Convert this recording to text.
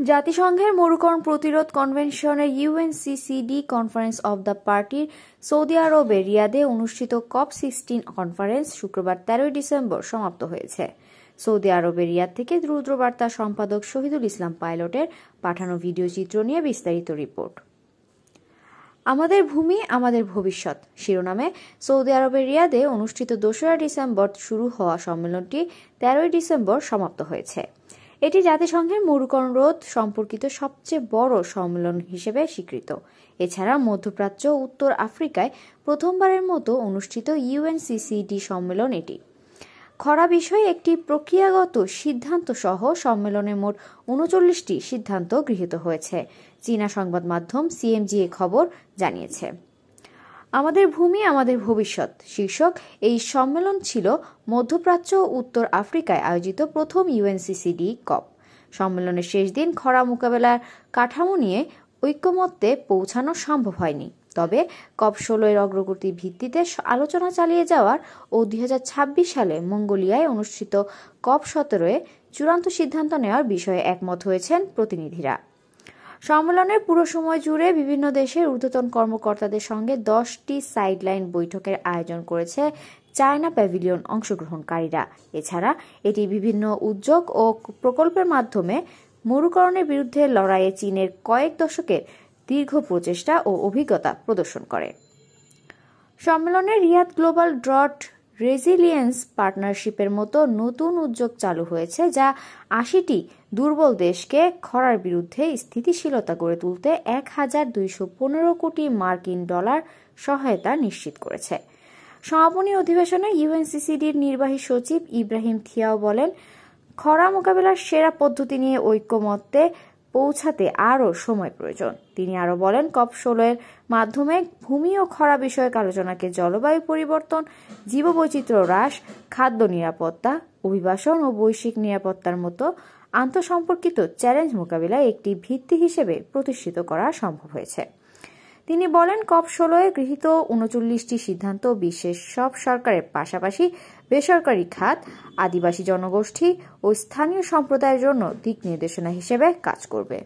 জাতিসংঘের মরুকরণ প্রতিরোধ কনভেনশনের ইউএনসিসিডি কনফারেন্স অব দ্য পার্টির সৌদি আরবের রিয়াদে অনুষ্ঠিত COP16 কনফারেন্স শুক্রবার 13 ডিসেম্বর সমাপ্ত হয়েছে। সৌদি আরবের রিয়াদ থেকে দ্রুতবার্তা সম্পাদক শহীদুল ইসলাম পাইলটের পাঠানো ভিডিও চিত্র নিয়ে বিস্তারিত রিপোর্ট। আমাদের ভূমি আমাদের ভবিষ্যৎ শিরোনামে সৌদি আরবের রিয়াদে অনুষ্ঠিত 2রা ডিসেম্বর শুরু হওয়া সম্মেলনটি 13 ডিসেম্বর সমাপ্ত হয়েছে। এটি জাতিসংঘের মরুকরণ রোধ সম্পর্কিত সবচেয়ে বড় সম্মেলন হিসেবে স্বীকৃত। এছাড়া মধ্যপ্রাচ্য ও উত্তর আফ্রিকায় প্রথমবারের মতো অনুষ্ঠিত ইউএনসিসিডি সম্মেলন এটি। খরা বিষয়ে একটি প্রক্রিয়াগত সিদ্ধান্ত সহ সম্মেলনে মোট 39টি সিদ্ধান্ত গৃহীত হয়েছে, চীনা সংবাদ মাধ্যম সিএমজি খবর জানিয়েছে। আমাদের ভূমি আমাদের ভবিষ্যৎ শীর্ষক এই সম্মেলন ছিল মধ্যপ্রাচ্য ও উত্তর আফ্রিকায় আয়োজিত প্রথম ইউএনসিসিডি কপ। সম্মেলনের শেষ দিন খরা মোকাবেলার কাঠামো নিয়ে ঐকমত্যে পৌঁছানো সম্ভব হয়নি। তবে COP16 অগ্রগতির ভিত্তিতে আলোচনা চালিয়ে যাওয়ার ও 2026 সালে মঙ্গোলিয়ায় অনুষ্ঠিত COP17 চূড়ান্ত সিদ্ধান্ত নেওয়ার বিষয়ে একমত হয়েছেন প্রতিনিধিরা। সম্মেলনের পুরো সময় জুড়ে বিভিন্ন দেশের ঊর্ধ্বতন কর্মকর্তাদের সঙ্গে 10টি সাইডলাইন বৈঠকের আয়োজন করেছে চায়না প্যাভিলিয়ন অংশগ্রহণকারীরা। এছাড়া এটি বিভিন্ন উদ্যোগ ও প্রকল্পের মাধ্যমে মরুকরণের বিরুদ্ধে লড়াইয়ে চীনের কয়েক দশকের দীর্ঘ প্রচেষ্টা ও অভিজ্ঞতা প্রদর্শন করে। সম্মেলনে রিয়াদ গ্লোবাল ড্রট রেজিলিয়েন্স পার্টনারশিপের মতো নতুন উদ্যোগ চালু হয়েছে, যা 80টি দুর্বল দেশকে খরার বিরুদ্ধে স্থিতিশীলতা গড়ে তুলতে 1215 কোটি মার্কিন ডলার সহায়তা নিশ্চিত করেছে। সমাপনী অধিবেশনে ইউএনসিসিডির নির্বাহী সচিব ইব্রাহিম থিয়াও বলেন, খরা মোকাবেলার সেরা পদ্ধতি নিয়ে ঐকমত্যে পৌঁছাতে আরও সময় প্রয়োজন। তিনি আরও বলেন, COP16 মাধ্যমে ভূমি ও খরা বিষয়ক আলোচনাকে জলবায়ু পরিবর্তন, জীববৈচিত্র্য হ্রাস, খাদ্য নিরাপত্তা, অভিবাসন ও বৈশ্বিক নিরাপত্তার মতো আন্তঃসম্পর্কিত চ্যালেঞ্জ মোকাবিলায় একটি ভিত্তি হিসেবে প্রতিষ্ঠিত করা সম্ভব হয়েছে। তিনি বলেন, COP16 গৃহীত 39টি সিদ্ধান্ত বিশ্বের সব সরকারের পাশাপাশি বেসরকারি খাত, আদিবাসী জনগোষ্ঠী ও স্থানীয় সম্প্রদায়ের জন্য দিক নির্দেশনা হিসেবে কাজ করবে।